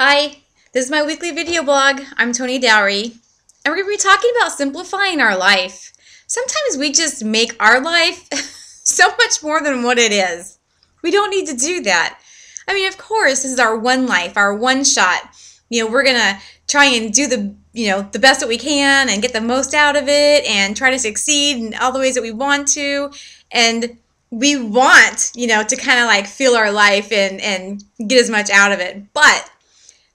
Hi, this is my weekly video blog. I'm Toni Dowrey, and we're going to be talking about simplifying our life. Sometimes we just make our life so much more than what it is. We don't need to do that. I mean, of course, this is our one life, our one shot. We're going to try and do the best that we can and get the most out of it and try to succeed in all the ways that we want to. And we want, to kind of like feel our life and get as much out of it. But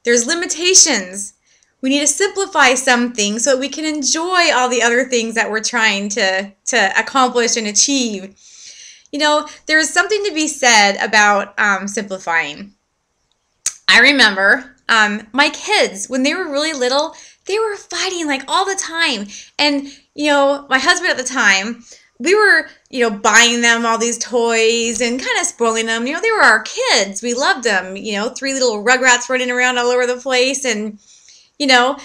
there's limitations. We need to simplify something so that we can enjoy all the other things that we're trying to accomplish and achieve. There's something to be said about simplifying. I remember my kids, when they were really little, they were fighting like all the time. And, my husband at the time, we were, buying them all these toys and kind of spoiling them. They were our kids. We loved them. 3 little rugrats running around all over the place. And, they had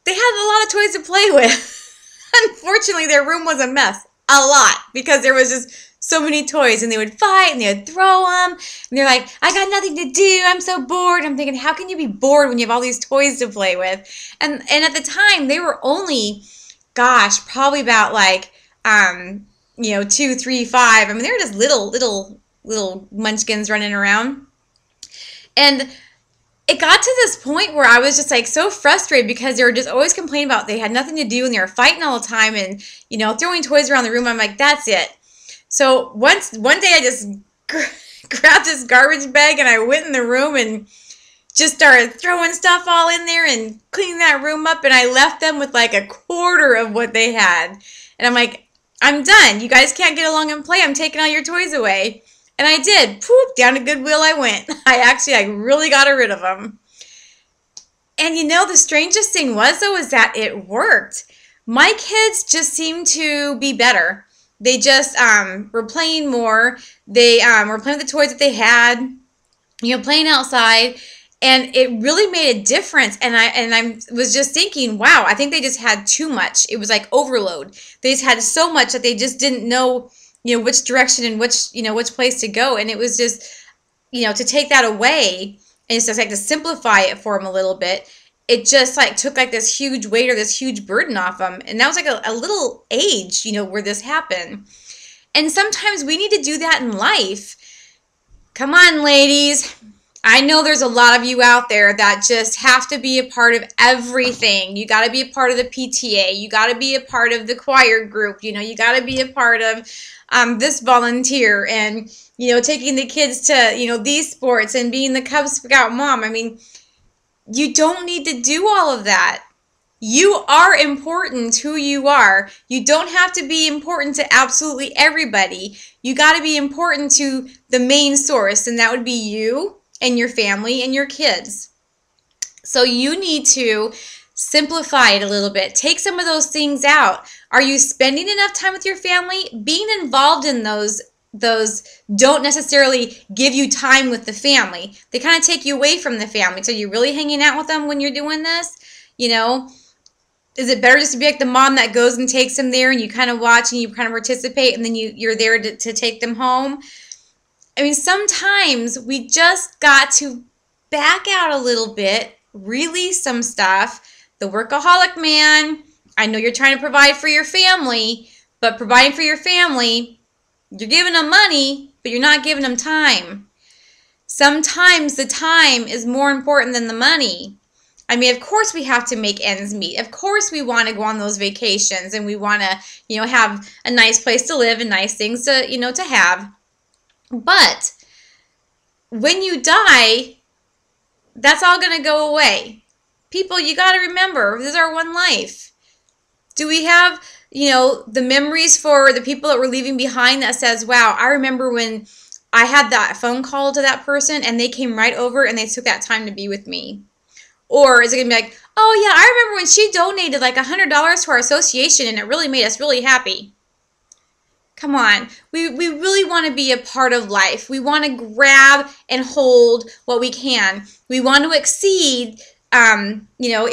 a lot of toys to play with. Unfortunately, their room was a mess. A lot. Because there was just so many toys. And they would fight and they would throw them. And they're like, I got nothing to do. I'm so bored. I'm thinking, how can you be bored when you have all these toys to play with? And at the time, they were only, probably about like, 2, 3, 5. I mean, they were just little munchkins running around. And it got to this point where I was just like so frustrated because they were just always complaining about they had nothing to do and they were fighting all the time and, throwing toys around the room. I'm like, that's it. So one day I just grabbed this garbage bag and I went in the room and just started throwing stuff all in there and cleaning that room up. And I left them with like a quarter of what they had. And I'm like, I'm done. You guys can't get along and play. I'm taking all your toys away. And I did. Poop, down to Goodwill I went. I really got rid of them. And the strangest thing was, though, is that it worked. My kids just seemed to be better. They just were playing more. They were playing with the toys that they had, playing outside. And it really made a difference. And I was just thinking, wow, I think they just had too much. It was like overload. They just had so much that they just didn't know, which direction and which place to go. And it was just, to take that away and just like to simplify it for them a little bit. It just like took like this huge weight or this huge burden off them. And that was like a little age, where this happened. And sometimes we need to do that in life. Come on, ladies. I know there's a lot of you out there that just have to be a part of everything. You got to be a part of the PTA. You got to be a part of the choir group. You got to be a part of this volunteer and, taking the kids to, these sports and being the Cub Scout mom. I mean, you don't need to do all of that. You are important who you are. You don't have to be important to absolutely everybody. You got to be important to the main source, and that would be you and your family and your kids. So you need to simplify it a little bit. Take some of those things out. Are you spending enough time with your family? Being involved in those don't necessarily give you time with the family. They kind of take you away from the family. So you're really hanging out with them when you're doing this? Is it better just to be like the mom that goes and takes them there and you kind of watch and you kind of participate and then you're there to take them home? I mean, sometimes we just got to back out a little bit, release some stuff. The workaholic man, I know you're trying to provide for your family, but providing for your family, you're giving them money, but you're not giving them time. Sometimes the time is more important than the money. I mean, of course we have to make ends meet. Of course we want to go on those vacations and we want to, have a nice place to live and nice things to, to have. But when you die, that's all going to go away. People, you got to remember, this is our one life. Do we have, the memories for the people that we're leaving behind that says, wow, I remember when I had that phone call to that person and they came right over and they took that time to be with me? Or is it going to be like, oh yeah, I remember when she donated like $100 to our association and it really made us really happy? Come on, we really want to be a part of life. We want to grab and hold what we can. We want to exceed, in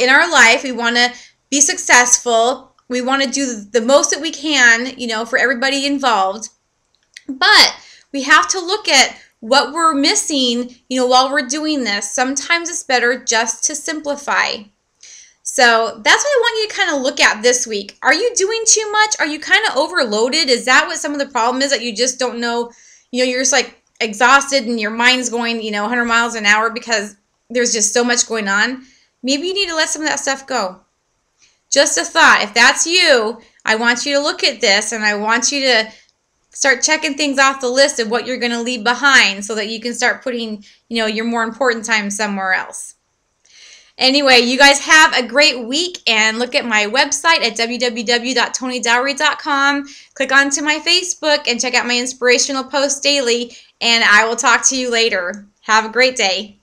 our life. We want to be successful. We want to do the most that we can, for everybody involved. But we have to look at what we're missing, while we're doing this. Sometimes it's better just to simplify. So that's what I want you to kind of look at this week. Are you doing too much? Are you kind of overloaded? Is that what some of the problem is, that you just don't know? You're just like exhausted and your mind's going, 100 miles an hour because there's just so much going on. Maybe you need to let some of that stuff go. Just a thought. If that's you, I want you to look at this and I want you to start checking things off the list of what you're going to leave behind so that you can start putting, your more important time somewhere else. Anyway, you guys have a great week, and look at my website at www.tonidowrey.com. Click onto my Facebook and check out my inspirational posts daily, and I will talk to you later. Have a great day.